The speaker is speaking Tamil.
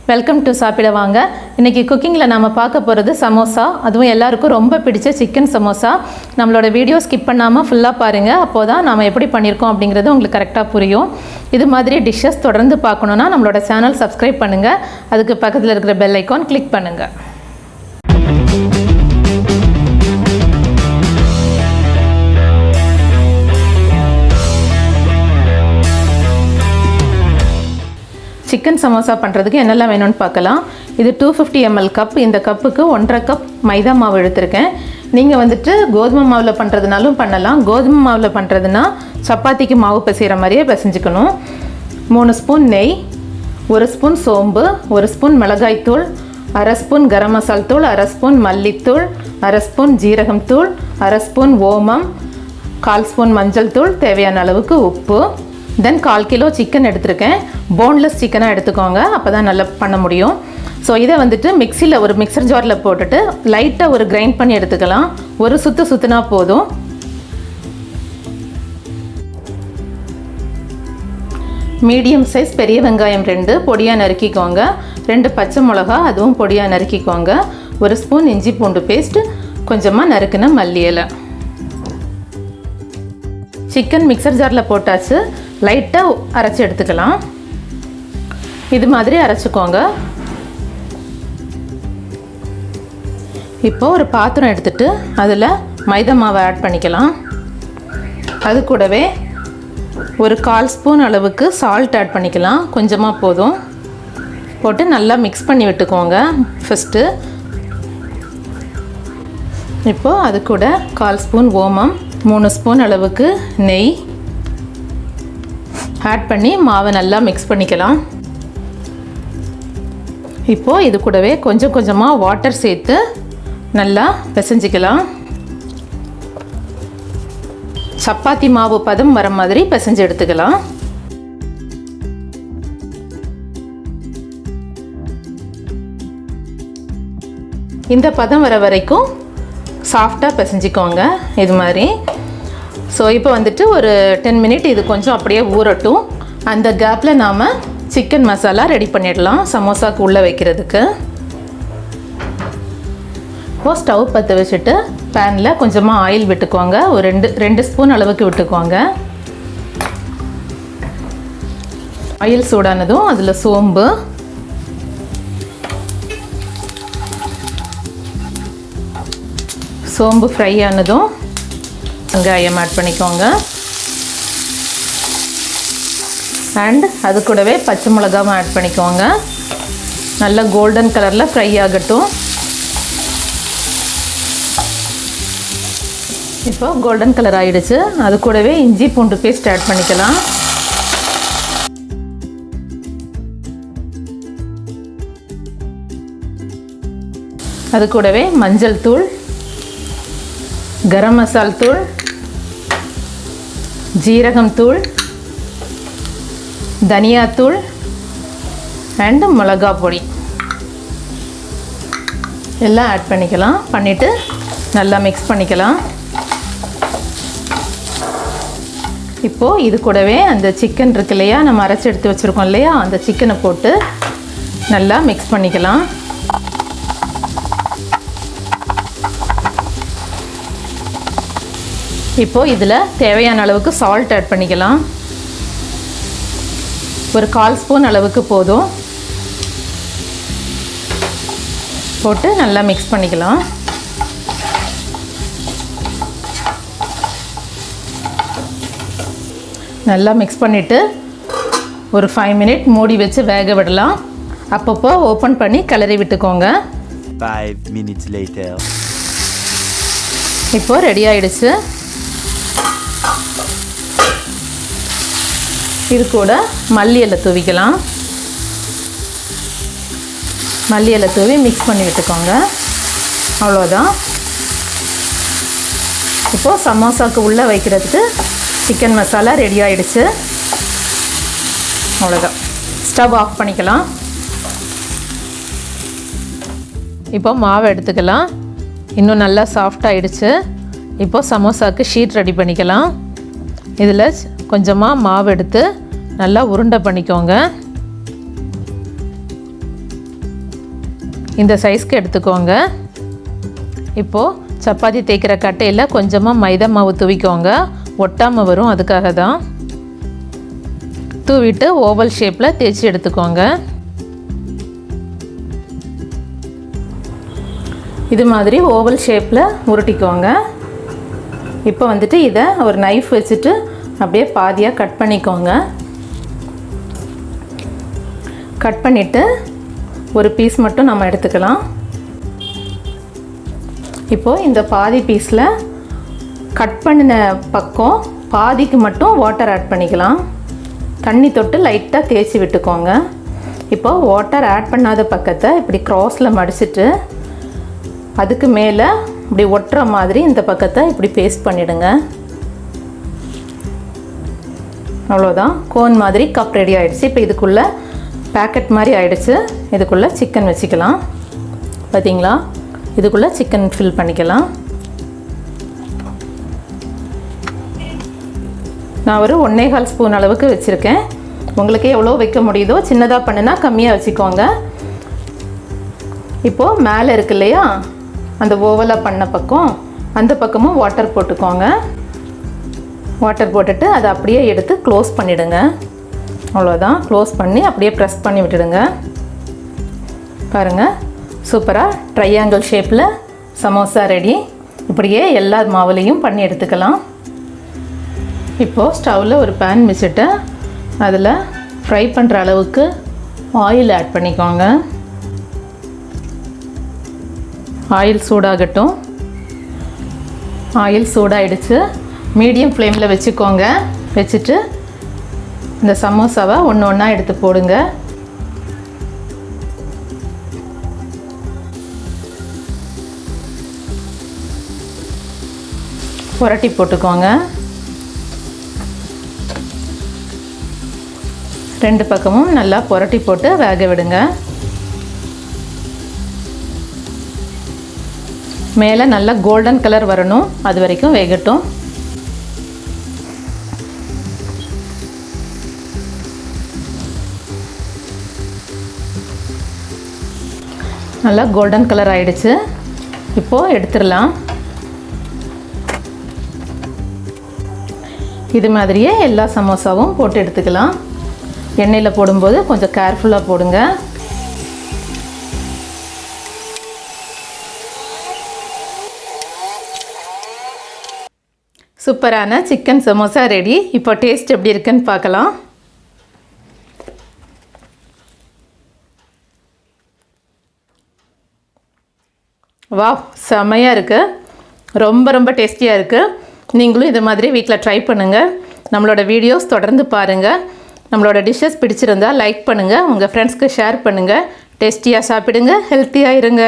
வெல்கம் டு சாப்பிட வாங்க. இன்றைக்கி குக்கிங்கில் நம்ம பார்க்க போகிறது சமோசா. அதுவும் எல்லாருக்கும் ரொம்ப பிடிச்ச சிக்கன் சமோசா. நம்மளோட வீடியோ ஸ்கிப் பண்ணாமல் ஃபுல்லாக பாருங்கள். அப்போ தான் நம்ம எப்படி பண்ணியிருக்கோம் அப்படிங்கிறது உங்களுக்கு கரெக்டாக புரியும். இது மாதிரி டிஷ்ஷஸ் தொடர்ந்து பார்க்கணுன்னா நம்மளோட சேனல் சப்ஸ்கிரைப் பண்ணுங்கள். அதுக்கு பக்கத்தில் இருக்கிற பெல் ஐக்கான் கிளிக் பண்ணுங்கள். சிக்கன் சமோசா பண்ணுறதுக்கு என்னெல்லாம் வேணும்னு பார்க்கலாம். இது 250 ml கப். இந்த கப்புக்கு 1.5 கப் மைதா மாவு எடுத்திருக்கேன். நீங்கள் வந்துட்டு கோதுமை மாவில் பண்ணுறதுனாலும் பண்ணலாம். கோதுமை மாவில் பண்ணுறதுனா சப்பாத்திக்கு மாவு பிசைகிற மாதிரியே பிசைஞ்சிக்கணும். 3 ஸ்பூன் நெய், 1 ஸ்பூன் சோம்பு, 1 ஸ்பூன் மிளகாய்த்தூள், 1/2 ஸ்பூன் கரம் மசால் தூள், 1/2 ஸ்பூன் மல்லித்தூள், 1/2 ஸ்பூன் ஜீரகம் தூள், 1/2 ஸ்பூன் ஓமம், 1/4 ஸ்பூன் மஞ்சள் தூள், தேவையான அளவுக்கு உப்பு. தென் 1/4 கிலோ சிக்கன் எடுத்திருக்கேன். போன்லெஸ் சிக்கனாக எடுத்துக்கோங்க, அப்போ தான் நல்லா பண்ண முடியும். ஸோ இதை வந்துட்டு மிக்சியில் ஒரு மிக்சர் ஜாரில் போட்டுட்டு லைட்டாக ஒரு கிரைண்ட் பண்ணி எடுத்துக்கலாம். ஒரு சுற்றுனா போதும். மீடியம் சைஸ் பெரிய வெங்காயம் 2 பொடியாக நறுக்கிக்கோங்க. 2 பச்சை மிளகா அதுவும் பொடியாக நறுக்கிக்கோங்க. 1 ஸ்பூன் இஞ்சி பூண்டு பேஸ்ட்டு, கொஞ்சமாக நறுக்குன மல்லி இலை. சிக்கன் மிக்சர் ஜாரில் போட்டாச்சு. லைட்டாக அரைச்சி எடுத்துக்கலாம். இது மாதிரி அரைச்சிக்கோங்க. இப்போது ஒரு பாத்திரம் எடுத்துகிட்டு அதில் மைதா மாவை ஆட் பண்ணிக்கலாம். அது கூடவே ஒரு 1/4 ஸ்பூன் அளவுக்கு சால்ட் ஆட் பண்ணிக்கலாம். கொஞ்சமாக போதும். போட்டு நல்லா மிக்ஸ் பண்ணி விட்டுக்கோங்க ஃபஸ்ட்டு. இப்போது அது கூட 1/4 ஸ்பூன் ஓமம், 3 ஸ்பூன் அளவுக்கு நெய் ஆட் பண்ணி மாவை நல்லா மிக்ஸ் பண்ணிக்கலாம். இப்போது இது கூடவே கொஞ்சம் கொஞ்சமாக வாட்டர் சேர்த்து நல்லா பிசைஞ்சிக்கலாம். சப்பாத்தி மாவு பதம் வர மாதிரி பிசைஞ்சு எடுத்துக்கலாம். இந்த பதம் வர வரைக்கும் சாஃப்டாக பிசைஞ்சிக்கோங்க இது மாதிரி. ஸோ இப்போ வந்துட்டு ஒரு 10 மினிட் இது கொஞ்சம் அப்படியே ஊறட்டும். அந்த கேப்பில் நாம் சிக்கன் மசாலா ரெடி பண்ணிடலாம் சமோசாவுக்கு உள்ளே வைக்கிறதுக்கு. இப்போது ஸ்டவ் பற்ற வச்சுட்டு பேனில் கொஞ்சமாக ஆயில் விட்டுக்கோங்க. ஒரு 2 ஸ்பூன் அளவுக்கு விட்டுக்கோங்க. ஆயில் சூடானதும் அதில் சோம்பு, சோம்பு ஃப்ரை ஆனதும் வெங்காயம் ஆட் பண்ணிக்கோங்க. அண்ட் அது கூடவே பச்சை மிளகாவும் ஆட் பண்ணிக்கோங்க. நல்லா கோல்டன் கலரில் ஃப்ரை ஆகட்டும். இப்போ கோல்டன் கலர் ஆகிடுச்சு. அது கூடவே இஞ்சி பூண்டு பேஸ்ட் ஆட் பண்ணிக்கலாம். அது கூடவே மஞ்சள் தூள், கரம் மசால் தூள், ஜீரகம் தூள், தனியாத்தூள் அண்டு மிளகா பொடி எல்லாம் ஆட் பண்ணிக்கலாம். பண்ணிவிட்டு நல்லா மிக்ஸ் பண்ணிக்கலாம். இப்போது இது கூடவே அந்த சிக்கன் இருக்கு இல்லையா, நம்ம அரைச்சி எடுத்து வச்சுருக்கோம் இல்லையா, அந்த சிக்கனை போட்டு நல்லா மிக்ஸ் பண்ணிக்கலாம். இப்போது இதில் தேவையான அளவுக்கு சால்ட் ஆட் பண்ணிக்கலாம். ஒரு 1/4 ஸ்பூன் அளவுக்கு போதும். போட்டு நல்லா மிக்ஸ் பண்ணிக்கலாம். நல்லா மிக்ஸ் பண்ணிவிட்டு ஒரு 5 மினிட் மூடி வச்சு வேக விடலாம். அப்பப்போ ஓப்பன் பண்ணி கிளறி விட்டுக்கோங்க. 5 minutes later. இப்போது ரெடி ஆகிடுச்சு. இது கூட மல்லி இலை தூவிக்கலாம். மல்லி இலை தூவி மிக்ஸ் பண்ணி விட்டுக்கோங்க. அவ்வளோதான். இப்போது சமோசாவுக்கு உள்ளே வைக்கிறதுக்கு சிக்கன் மசாலா ரெடி ஆகிடுச்சு. அவ்வளோதான். ஸ்டவ் ஆஃப் பண்ணிக்கலாம். இப்போ மாவை எடுத்துக்கலாம். இன்னும் நல்லா சாஃப்டாகிடுச்சு. இப்போது சமோசாவுக்கு ஷீட் ரெடி பண்ணிக்கலாம். இதில் கொஞ்சமாக மாவு எடுத்து நல்லா உருண்டை பண்ணிக்கோங்க. இந்த சைஸ்க்கு எடுத்துக்கோங்க. இப்போது சப்பாத்தி தேய்க்கிற கட்டையில் கொஞ்சமாக மைதா மாவு தூவிக்கோங்க, ஒட்டாமல் வரும், அதுக்காக தான். தூவிட்டு ஓவல் ஷேப்பில் தேய்ச்சி எடுத்துக்கோங்க. இது மாதிரி ஓவல் ஷேப்பில் உருட்டிக்கோங்க. இப்போ வந்துட்டு இதை ஒரு நைஃப் வச்சுட்டு அப்படியே பாதியாக கட் பண்ணிக்கோங்க. கட் பண்ணிவிட்டு ஒரு பீஸ் மட்டும் நம்ம எடுத்துக்கலாம். இப்போது இந்த பாதி பீஸில் கட் பண்ணின பக்கம் பாதிக்கு மட்டும் வாட்டர் ஆட் பண்ணிக்கலாம். தண்ணி தொட்டு லைட்டாக தேய்ச்சி விட்டுக்கோங்க. இப்போது வாட்டர் ஆட் பண்ணாத பக்கத்தை இப்படி க்ராஸில் மடிச்சிட்டு அதுக்கு மேலே இப்படி ஒட்டுற மாதிரி இந்த பக்கத்தை இப்படி பேஸ்ட் பண்ணிவிடுங்க. அவ்வளோதான், கோன் மாதிரி கப் ரெடி ஆகிடுச்சு. இப்போ இதுக்குள்ளே பேக்கெட் மாதிரி ஆகிடுச்சு. இதுக்குள்ளே சிக்கன் வச்சுக்கலாம். பார்த்தீங்களா, இதுக்குள்ளே சிக்கன் ஃபில் பண்ணிக்கலாம். நான் ஒரு 1.25 ஸ்பூன் அளவுக்கு வச்சுருக்கேன். உங்களுக்கு எவ்வளோ வைக்க முடியுதோ, சின்னதாக பண்ணுனா கம்மியாக வச்சுக்கோங்க. இப்போது மேலே இருக்கு இல்லையா, அந்த ஓவலாக பண்ண பக்கம், அந்த பக்கமும் வாட்டர் போட்டுக்கோங்க. வாட்டர் போட்டுட்டு அதை அப்படியே எடுத்து க்ளோஸ் பண்ணிவிடுங்க. அவ்வளோதான், க்ளோஸ் பண்ணி அப்படியே ப்ரெஸ் பண்ணி விட்டுடுங்க. பாருங்கள், சூப்பராக ட்ரையாங்கிள் ஷேப்பில் சமோசா ரெடி. இப்படியே எல்லா மாவுலையும் பண்ணி எடுத்துக்கலாம். இப்போது ஸ்டவ்வில் ஒரு பேன் வச்சுட்டு அதில் ஃப்ரை பண்ணுற அளவுக்கு ஆயில் ஆட் பண்ணிக்கோங்க. ஆயில் சூடாகட்டும். ஆயில் சூடாகிடுச்சு. மீடியம் ஃப்ளேமில் வச்சுக்கோங்க. வச்சுட்டு இந்த சமோசாவை ஒன்று ஒன்றா எடுத்து போடுங்க. புரட்டி போட்டுக்கோங்க. 2 பக்கமும் நல்லா புரட்டி போட்டு வேக விடுங்க. மேலே நல்லா கோல்டன் கலர் வரணும், அது வரைக்கும் வேகட்டும். நல்லா கோல்டன் கலர் ஆயிடுச்சு. இப்போது எடுத்துடலாம். இது மாதிரியே எல்லா சமோசாவும் போட்டு எடுத்துக்கலாம். எண்ணெயில் போடும்போது கொஞ்சம் கேர்ஃபுல்லாக போடுங்க. சூப்பரான சிக்கன் சமோசா ரெடி. இப்போ டேஸ்ட் எப்படி இருக்குன்னு பார்க்கலாம். வாவ், செமையாக இருக்குது. ரொம்ப ரொம்ப டேஸ்டியாக இருக்குது. நீங்களும் இது மாதிரி வீட்டில் ட்ரை பண்ணுங்கள். நம்மளோட வீடியோஸ் தொடர்ந்து பாருங்கள். நம்மளோட டிஷ்ஷஸ் பிடிச்சிருந்தால் லைக் பண்ணுங்கள், உங்கள் ஃப்ரெண்ட்ஸ்க்கு ஷேர் பண்ணுங்கள். டேஸ்டியாக சாப்பிடுங்க, ஹெல்த்தியாக இருங்க.